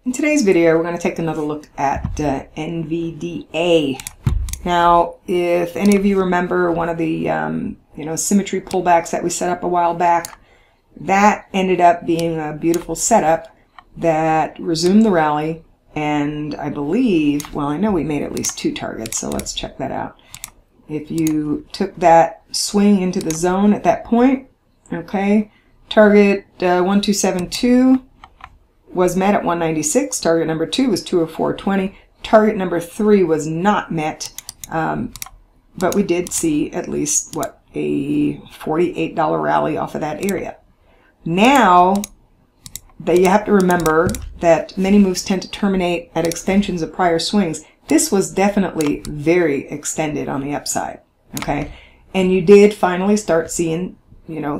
In today's video, we're going to take another look at NVDA. Now, if any of you remember one of the symmetry pullbacks that we set up a while back, that ended up being a beautiful setup that resumed the rally, and I believe, well, I know we made at least 2 targets, so let's check that out. If you took that swing into the zone at that point, okay, target 1272 was met at 196. Target number 2 was 204.20. Target number 3 was not met, but we did see at least, what, a $48 rally off of that area. Now, you have to remember that many moves tend to terminate at extensions of prior swings. This was definitely very extended on the upside, okay? And you did finally start seeing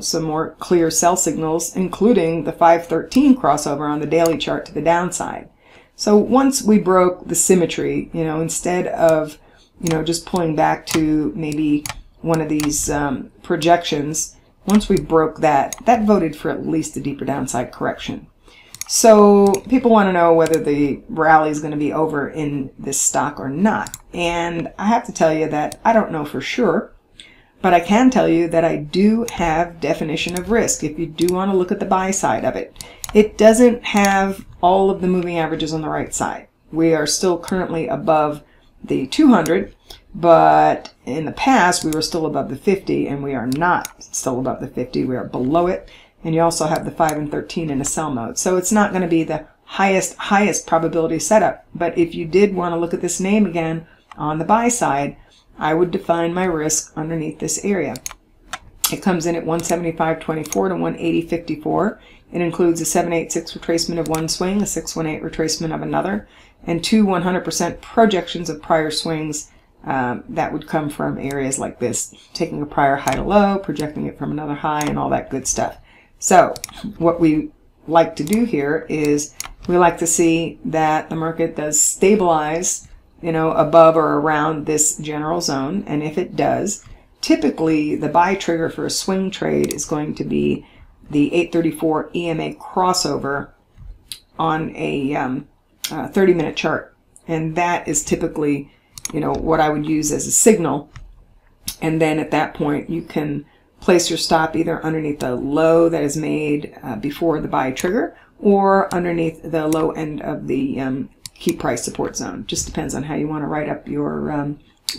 some more clear sell signals, including the 513 crossover on the daily chart to the downside. So once we broke the symmetry, instead of, just pulling back to maybe one of these projections, once we broke that, that voted for at least a deeper downside correction. So people want to know whether the rally is going to be over in this stock or not. And I have to tell you that I don't know for sure. But I can tell you that I do have definition of risk if you do want to look at the buy side of it. It doesn't have all of the moving averages on the right side. We are still currently above the 200, but in the past we were still above the 50, and we are not still above the 50. We are below it. And you also have the 5 and 13 in a sell mode. So it's not going to be the highest probability setup. But if you did want to look at this name again on the buy side, I would define my risk underneath this area. It comes in at 175.24 to 180.54. It includes a 786 retracement of one swing, a 618 retracement of another, and 2 100% projections of prior swings that would come from areas like this, taking a prior high to low, projecting it from another high, and all that good stuff. So what we like to do here is we like to see that the market does stabilize above or around this general zone. And if it does, typically the buy trigger for a swing trade is going to be the 834 EMA crossover on a 30-minute chart. And that is typically, what I would use as a signal. And then at that point, you can place your stop either underneath the low that is made before the buy trigger, or underneath the low end of the key price support zone. Just depends on how you want to write up your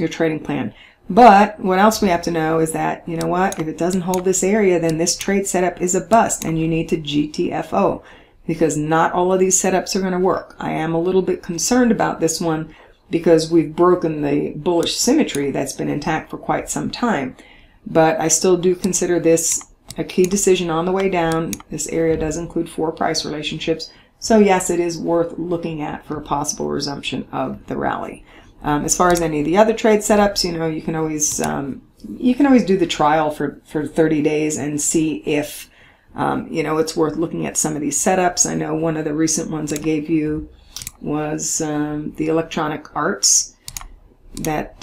trading plan. But what else we have to know is that, if it doesn't hold this area, then this trade setup is a bust, and you need to GTFO, because not all of these setups are going to work. I am a little bit concerned about this one because we've broken the bullish symmetry that's been intact for quite some time. But I still do consider this a key decision on the way down. This area does include 4 price relationships. So yes, it is worth looking at for a possible resumption of the rally. As far as any of the other trade setups, you can always do the trial for 30 days and see if it's worth looking at some of these setups. I know one of the recent ones I gave you was the electronic arts that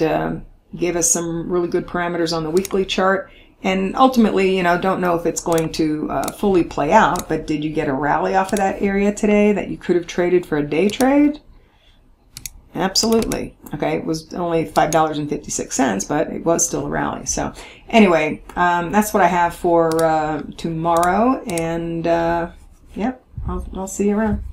gave us some really good parameters on the weekly chart. And ultimately, don't know if it's going to fully play out, but did you get a rally off of that area today that you could have traded for a day trade? Absolutely. Okay, it was only $5.56, but it was still a rally. So anyway, that's what I have for tomorrow, and yep, I'll see you around.